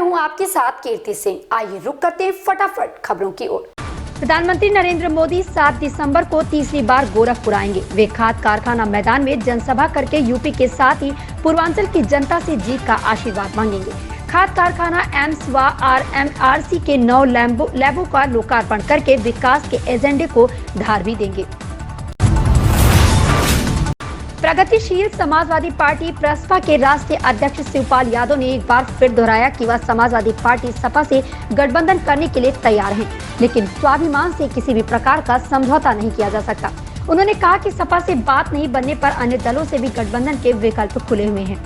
मैं हूं आपके साथ कीर्ति सिंह। आइए रुक करते हैं फटाफट खबरों की ओर। प्रधानमंत्री नरेंद्र मोदी 7 दिसंबर को तीसरी बार गोरखपुर आएंगे। वे खाद कारखाना मैदान में जनसभा करके यूपी के साथ ही पूर्वांचल की जनता से जीत का आशीर्वाद मांगेंगे। खाद कारखाना एम्स व RMRC के 9 लैबों का लोकार्पण करके विकास के एजेंडे को धार भी देंगे। प्रगतिशील समाजवादी पार्टी प्रसपा के राष्ट्रीय अध्यक्ष शिवपाल यादव ने एक बार फिर दोहराया कि वह समाजवादी पार्टी सपा से गठबंधन करने के लिए तैयार हैं, लेकिन स्वाभिमान से किसी भी प्रकार का समझौता नहीं किया जा सकता। उन्होंने कहा कि सपा से बात नहीं बनने पर अन्य दलों से भी गठबंधन के विकल्प खुले हुए हैं।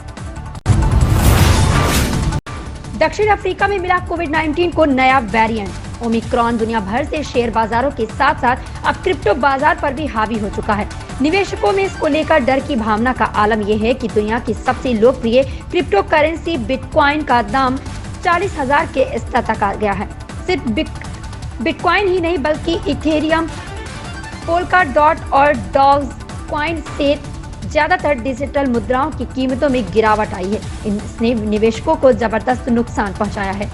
दक्षिण अफ्रीका में मिला कोविड-19 को नया वेरिएंट ओमिक्रॉन दुनिया भर से शेयर बाजारों के साथ साथ अब क्रिप्टो बाजार पर भी हावी हो चुका है। निवेशकों में इसको लेकर डर की भावना का आलम यह है कि दुनिया की सबसे लोकप्रिय क्रिप्टो करेंसी बिटकॉइन का दाम 40,000 के स्तर तक आ गया है। सिर्फ बिटकॉइन ही नहीं बल्कि इथेरियम, पोल्काडॉट और डॉजकॉइन से ज्यादातर डिजिटल मुद्राओं की कीमतों में गिरावट आई है। इसने निवेशकों को जबरदस्त नुकसान पहुंचाया है।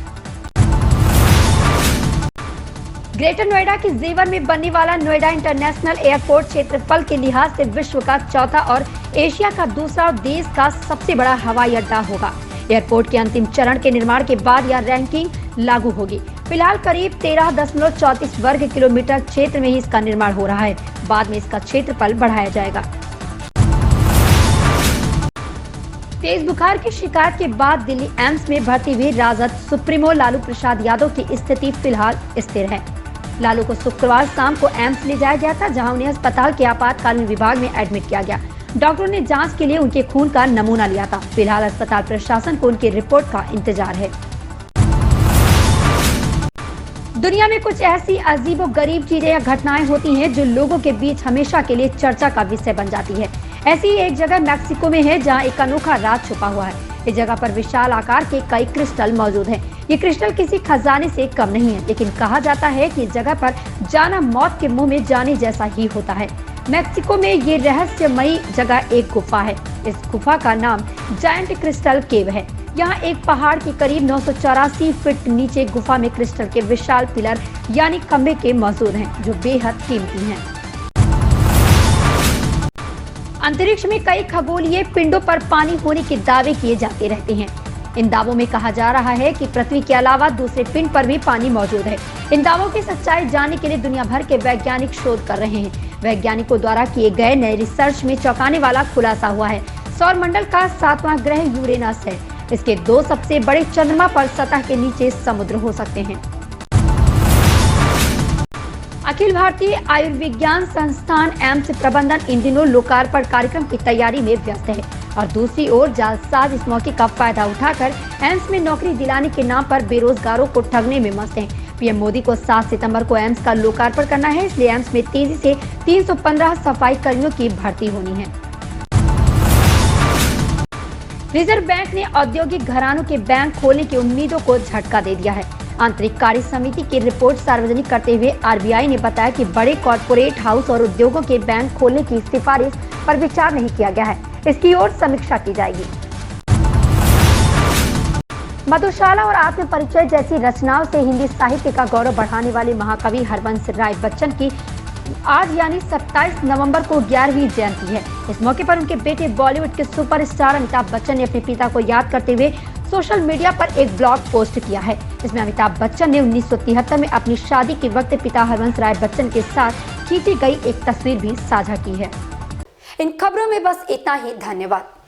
ग्रेटर नोएडा के जेवर में बनने वाला नोएडा इंटरनेशनल एयरपोर्ट क्षेत्रफल के लिहाज से विश्व का चौथा और एशिया का दूसरा और देश का सबसे बड़ा हवाई अड्डा होगा। एयरपोर्ट के अंतिम चरण के निर्माण के बाद यह रैंकिंग लागू होगी। फिलहाल करीब 13.34 वर्ग किलोमीटर क्षेत्र में ही इसका निर्माण हो रहा है। बाद में इसका क्षेत्रफल बढ़ाया जाएगा। तेज बुखार की शिकायत के बाद दिल्ली एम्स में भर्ती हुए राजद सुप्रीमो लालू प्रसाद यादव की स्थिति फिलहाल स्थिर है। लालू को शुक्रवार शाम को एम्स ले जाया गया था, जहां उन्हें अस्पताल के आपातकालीन विभाग में एडमिट किया गया। डॉक्टरों ने जांच के लिए उनके खून का नमूना लिया था। फिलहाल अस्पताल प्रशासन को उनकी रिपोर्ट का इंतजार है। दुनिया में कुछ ऐसी अजीबोगरीब चीजें या घटनाएं होती हैं जो लोगों के बीच हमेशा के लिए चर्चा का विषय बन जाती है। ऐसी ही एक जगह मैक्सिको में है, जहां एक अनोखा राज छुपा हुआ है। इस जगह पर विशाल आकार के कई क्रिस्टल मौजूद हैं। ये क्रिस्टल किसी खजाने से कम नहीं है, लेकिन कहा जाता है कि इस जगह पर जाना मौत के मुंह में जाने जैसा ही होता है। मैक्सिको में ये रहस्यमयी जगह एक गुफा है। इस गुफा का नाम जायंट क्रिस्टल केव है। यहाँ एक पहाड़ के करीब 984 फीट नीचे गुफा में क्रिस्टल के विशाल पिलर यानी खंभे के मौजूद हैं, जो बेहद कीमती हैं। अंतरिक्ष में कई खगोलीय पिंडों पर पानी होने के दावे किए जाते रहते हैं। इन दावों में कहा जा रहा है कि पृथ्वी के अलावा दूसरे पिंड पर भी पानी मौजूद है। इन दावों की सच्चाई जानने के लिए दुनिया भर के वैज्ञानिक शोध कर रहे हैं। वैज्ञानिकों द्वारा किए गए नए रिसर्च में चौंकाने वाला खुलासा हुआ है। सौर मंडल का 7वां ग्रह यूरेनस है। इसके 2 सबसे बड़े चंद्रमा पर सतह के नीचे समुद्र हो सकते हैं। अखिल भारतीय आयुर्विज्ञान संस्थान एम्स प्रबंधन इन दिनों लोकार्पण कार्यक्रम की तैयारी में व्यस्त है और दूसरी ओर जालसाज इस मौके का फायदा उठाकर एम्स में नौकरी दिलाने के नाम पर बेरोजगारों को ठगने में मस्त हैं। पीएम मोदी को 7 सितंबर को एम्स का लोकार्पण करना है, इसलिए एम्स में तेजी से 315 सफाई कर्मियों की भर्ती होनी है। रिजर्व बैंक ने औद्योगिक घरानों के बैंक खोलने की उम्मीदों को झटका दे दिया है। आंतरिक कार्य समिति की रिपोर्ट सार्वजनिक करते हुए RBI ने बताया कि बड़े कॉर्पोरेट हाउस और उद्योगों के बैंक खोलने की सिफारिश पर विचार नहीं किया गया है। इसकी ओर समीक्षा की जाएगी। मधुशाला और आत्म परिचय जैसी रचनाओं से हिंदी साहित्य का गौरव बढ़ाने वाले महाकवि हरबंस राय बच्चन की आज यानी 27 नवंबर को 11वीं जयंती है। इस मौके पर उनके बेटे बॉलीवुड के सुपरस्टार अमिताभ बच्चन ने अपने पिता को याद करते हुए सोशल मीडिया पर एक ब्लॉग पोस्ट किया है। इसमें अमिताभ बच्चन ने 1973 में अपनी शादी के वक्त पिता हरबंस राय बच्चन के साथ खींची गई एक तस्वीर भी साझा की है। इन खबरों में बस इतना ही। धन्यवाद।